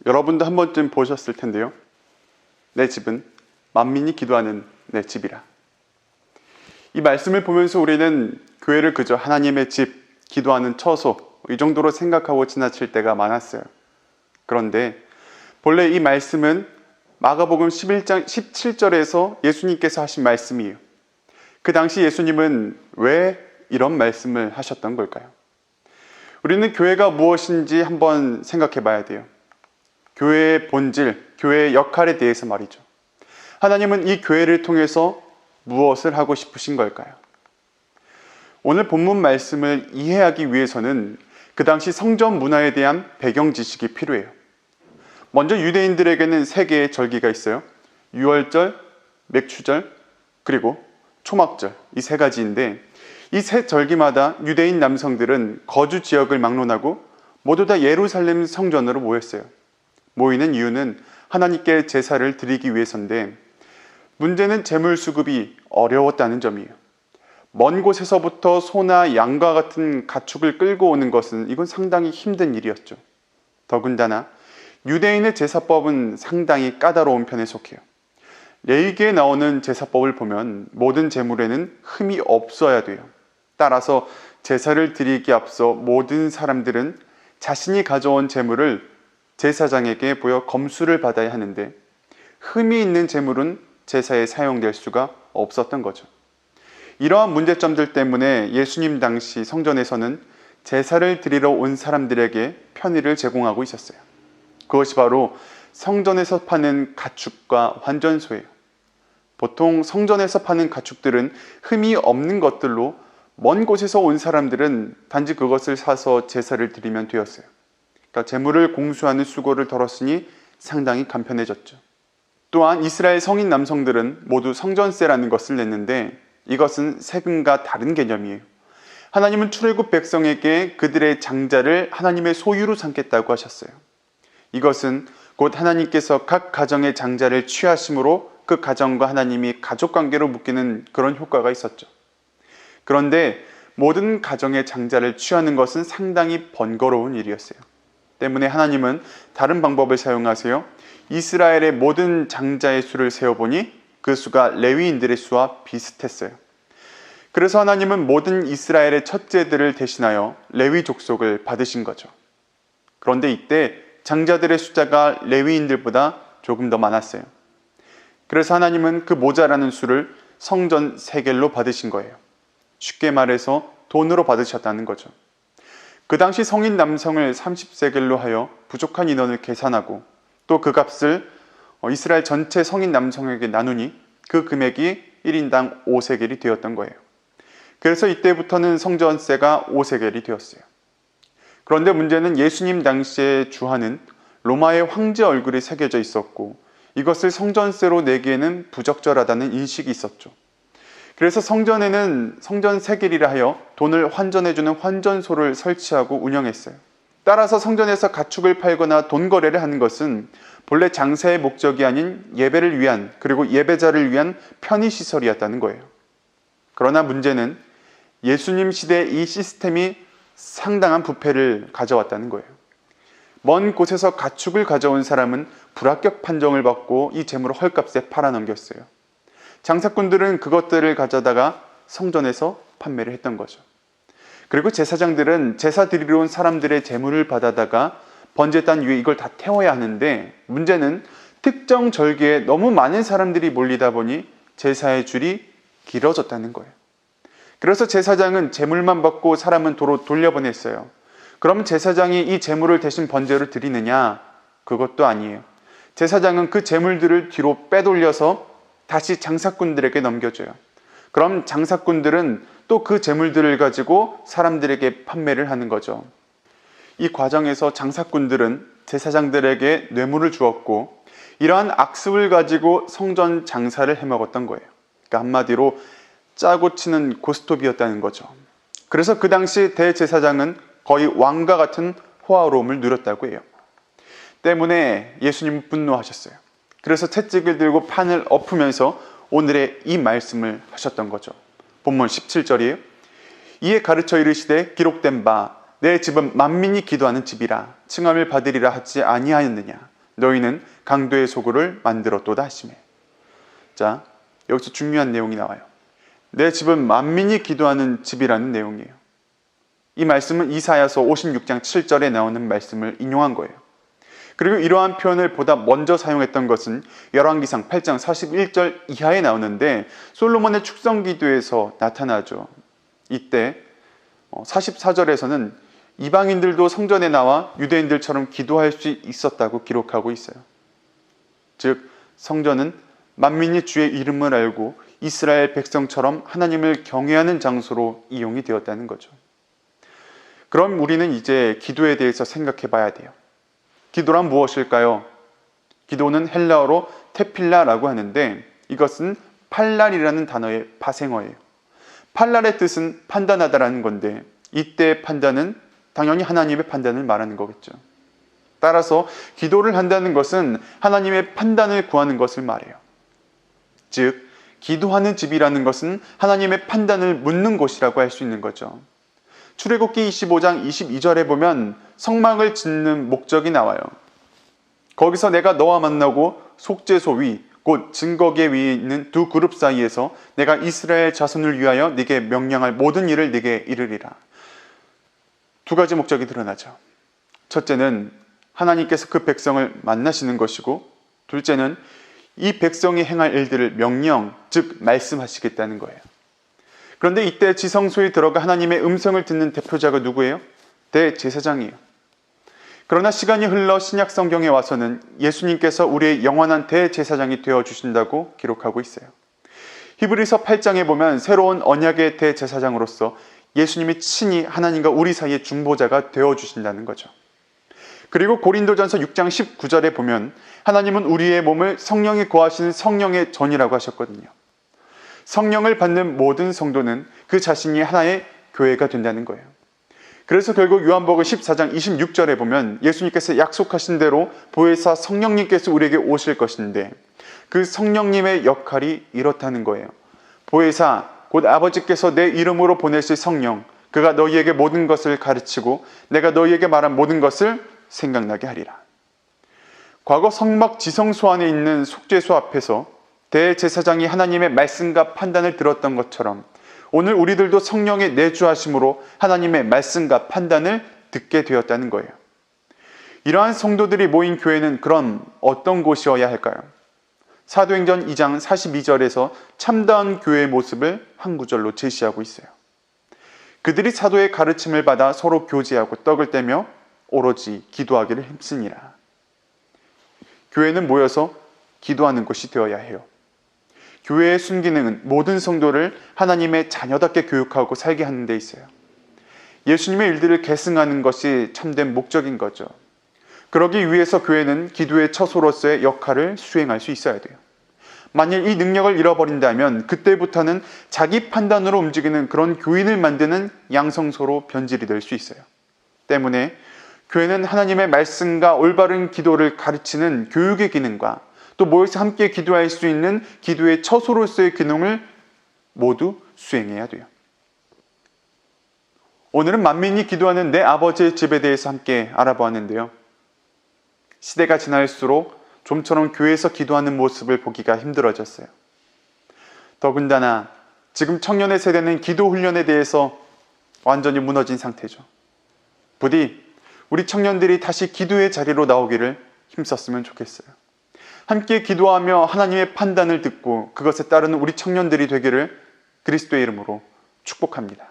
여러분도 한 번쯤 보셨을 텐데요. 내 집은 만민이 기도하는 내 집이라. 이 말씀을 보면서 우리는 교회를 그저 하나님의 집, 기도하는 처소, 이 정도로 생각하고 지나칠 때가 많았어요. 그런데 본래 이 말씀은 마가복음 11장 17절에서 예수님께서 하신 말씀이에요. 그 당시 예수님은 왜 이런 말씀을 하셨던 걸까요? 우리는 교회가 무엇인지 한번 생각해 봐야 돼요. 교회의 본질, 교회의 역할에 대해서 말이죠. 하나님은 이 교회를 통해서 무엇을 하고 싶으신 걸까요? 오늘 본문 말씀을 이해하기 위해서는 그 당시 성전 문화에 대한 배경 지식이 필요해요. 먼저 유대인들에게는 세 개의 절기가 있어요. 유월절, 맥추절, 그리고 초막절, 이 세 가지인데 이 세 절기마다 유대인 남성들은 거주 지역을 막론하고 모두 다 예루살렘 성전으로 모였어요. 모이는 이유는 하나님께 제사를 드리기 위해서인데 문제는 제물 수급이 어려웠다는 점이에요. 먼 곳에서부터 소나 양과 같은 가축을 끌고 오는 것은 이건 상당히 힘든 일이었죠. 더군다나 유대인의 제사법은 상당히 까다로운 편에 속해요. 레위기에 나오는 제사법을 보면 모든 제물에는 흠이 없어야 돼요. 따라서 제사를 드리기 앞서 모든 사람들은 자신이 가져온 제물을 제사장에게 보여 검수를 받아야 하는데 흠이 있는 제물은 제사에 사용될 수가 없었던 거죠. 이러한 문제점들 때문에 예수님 당시 성전에서는 제사를 드리러 온 사람들에게 편의를 제공하고 있었어요. 그것이 바로 성전에서 파는 가축과 환전소예요. 보통 성전에서 파는 가축들은 흠이 없는 것들로 먼 곳에서 온 사람들은 단지 그것을 사서 제사를 드리면 되었어요. 그러니까 제물을 공수하는 수고를 덜었으니 상당히 간편해졌죠. 또한 이스라엘 성인 남성들은 모두 성전세라는 것을 냈는데 이것은 세금과 다른 개념이에요. 하나님은 출애굽 백성에게 그들의 장자를 하나님의 소유로 삼겠다고 하셨어요. 이것은 곧 하나님께서 각 가정의 장자를 취하심으로 그 가정과 하나님이 가족관계로 묶이는 그런 효과가 있었죠. 그런데 모든 가정의 장자를 취하는 것은 상당히 번거로운 일이었어요. 때문에 하나님은 다른 방법을 사용하세요. 이스라엘의 모든 장자의 수를 세어보니 그 수가 레위인들의 수와 비슷했어요. 그래서 하나님은 모든 이스라엘의 첫째들을 대신하여 레위 족속을 받으신 거죠. 그런데 이때 장자들의 숫자가 레위인들보다 조금 더 많았어요. 그래서 하나님은 그 모자라는 수를 성전 세겔로 받으신 거예요. 쉽게 말해서 돈으로 받으셨다는 거죠. 그 당시 성인 남성을 30세겔로 하여 부족한 인원을 계산하고 또 그 값을 이스라엘 전체 성인 남성에게 나누니 그 금액이 1인당 5세겔이 되었던 거예요. 그래서 이때부터는 성전세가 5세겔이 되었어요. 그런데 문제는 예수님 당시의 주하는 로마의 황제 얼굴이 새겨져 있었고 이것을 성전세로 내기에는 부적절하다는 인식이 있었죠. 그래서 성전에는 성전 세겔이라 하여 돈을 환전해주는 환전소를 설치하고 운영했어요. 따라서 성전에서 가축을 팔거나 돈 거래를 하는 것은 본래 장사의 목적이 아닌 예배를 위한 그리고 예배자를 위한 편의시설이었다는 거예요. 그러나 문제는 예수님 시대의 이 시스템이 상당한 부패를 가져왔다는 거예요. 먼 곳에서 가축을 가져온 사람은 불합격 판정을 받고 이 재물을 헐값에 팔아넘겼어요. 장사꾼들은 그것들을 가져다가 성전에서 판매를 했던 거죠. 그리고 제사장들은 제사 드리러 온 사람들의 재물을 받아다가 번제단 위에 이걸 다 태워야 하는데 문제는 특정 절기에 너무 많은 사람들이 몰리다 보니 제사의 줄이 길어졌다는 거예요. 그래서 제사장은 재물만 받고 사람은 도로 돌려보냈어요. 그럼 제사장이 이 재물을 대신 번제로 드리느냐? 그것도 아니에요. 제사장은 그 재물들을 뒤로 빼돌려서 다시 장사꾼들에게 넘겨줘요. 그럼 장사꾼들은 또 그 재물들을 가지고 사람들에게 판매를 하는 거죠. 이 과정에서 장사꾼들은 제사장들에게 뇌물을 주었고 이러한 악습을 가지고 성전 장사를 해먹었던 거예요. 그러니까 한마디로 짜고 치는 고스톱이었다는 거죠. 그래서 그 당시 대제사장은 거의 왕과 같은 호화로움을 누렸다고 해요. 때문에 예수님은 분노하셨어요. 그래서 채찍을 들고 판을 엎으면서 오늘의 이 말씀을 하셨던 거죠. 본문 17절이에요. 이에 가르쳐 이르시되 기록된 바 내 집은 만민이 기도하는 집이라 칭함을 받으리라 하지 아니하였느냐. 너희는 강도의 소굴을 만들었도다 하시매. 자, 여기서 중요한 내용이 나와요. 내 집은 만민이 기도하는 집이라는 내용이에요. 이 말씀은 이사야서 56장 7절에 나오는 말씀을 인용한 거예요. 그리고 이러한 표현을 보다 먼저 사용했던 것은 열왕기상 8장 41절 이하에 나오는데 솔로몬의 축성기도에서 나타나죠. 이때 44절에서는 이방인들도 성전에 나와 유대인들처럼 기도할 수 있었다고 기록하고 있어요. 즉 성전은 만민이 주의 이름을 알고 이스라엘 백성처럼 하나님을 경외하는 장소로 이용이 되었다는 거죠. 그럼 우리는 이제 기도에 대해서 생각해 봐야 돼요. 기도란 무엇일까요? 기도는 헬라어로 테필라라고 하는데 이것은 팔랄이라는 단어의 파생어예요. 팔랄의 뜻은 판단하다라는 건데 이때의 판단은 당연히 하나님의 판단을 말하는 거겠죠. 따라서 기도를 한다는 것은 하나님의 판단을 구하는 것을 말해요. 즉 기도하는 집이라는 것은 하나님의 판단을 묻는 곳이라고 할 수 있는 거죠. 출애굽기 25장 22절에 보면 성막을 짓는 목적이 나와요. 거기서 내가 너와 만나고 속죄소 위, 곧 증거계 위에 있는 두 그룹 사이에서 내가 이스라엘 자손을 위하여 네게 명령할 모든 일을 네게 이르리라. 두 가지 목적이 드러나죠. 첫째는 하나님께서 그 백성을 만나시는 것이고, 둘째는 이 백성이 행할 일들을 명령, 즉 말씀하시겠다는 거예요. 그런데 이때 지성소에 들어가 하나님의 음성을 듣는 대표자가 누구예요? 대제사장이에요. 그러나 시간이 흘러 신약 성경에 와서는 예수님께서 우리의 영원한 대제사장이 되어주신다고 기록하고 있어요. 히브리서 8장에 보면 새로운 언약의 대제사장으로서 예수님이 친히 하나님과 우리 사이의 중보자가 되어주신다는 거죠. 그리고 고린도전서 6장 19절에 보면 하나님은 우리의 몸을 성령이 거하시는 성령의 전이라고 하셨거든요. 성령을 받는 모든 성도는 그 자신이 하나의 교회가 된다는 거예요. 그래서 결국 요한복음 14장 26절에 보면 예수님께서 약속하신 대로 보혜사 성령님께서 우리에게 오실 것인데 그 성령님의 역할이 이렇다는 거예요. 보혜사, 곧 아버지께서 내 이름으로 보내실 성령, 그가 너희에게 모든 것을 가르치고 내가 너희에게 말한 모든 것을 생각나게 하리라. 과거 성막 지성소 안에 있는 속죄소 앞에서 대제사장이 하나님의 말씀과 판단을 들었던 것처럼 오늘 우리들도 성령의 내주하심으로 하나님의 말씀과 판단을 듣게 되었다는 거예요. 이러한 성도들이 모인 교회는 그럼 어떤 곳이어야 할까요? 사도행전 2장 42절에서 참다운 교회의 모습을 한 구절로 제시하고 있어요. 그들이 사도의 가르침을 받아 서로 교제하고 떡을 떼며 오로지 기도하기를 힘쓰니라. 교회는 모여서 기도하는 곳이 되어야 해요. 교회의 순기능은 모든 성도를 하나님의 자녀답게 교육하고 살게 하는 데 있어요. 예수님의 일들을 계승하는 것이 참된 목적인 거죠. 그러기 위해서 교회는 기도의 처소로서의 역할을 수행할 수 있어야 돼요. 만일 이 능력을 잃어버린다면 그때부터는 자기 판단으로 움직이는 그런 교인을 만드는 양성소로 변질이 될 수 있어요. 때문에 교회는 하나님의 말씀과 올바른 기도를 가르치는 교육의 기능과 또 모여서 함께 기도할 수 있는 기도의 처소로서의 기능을 모두 수행해야 돼요. 오늘은 만민이 기도하는 내 아버지의 집에 대해서 함께 알아보았는데요. 시대가 지날수록 좀처럼 교회에서 기도하는 모습을 보기가 힘들어졌어요. 더군다나 지금 청년의 세대는 기도 훈련에 대해서 완전히 무너진 상태죠. 부디 우리 청년들이 다시 기도의 자리로 나오기를 힘썼으면 좋겠어요. 함께 기도하며 하나님의 판단을 듣고 그것에 따르는 우리 청년들이 되기를 그리스도의 이름으로 축복합니다.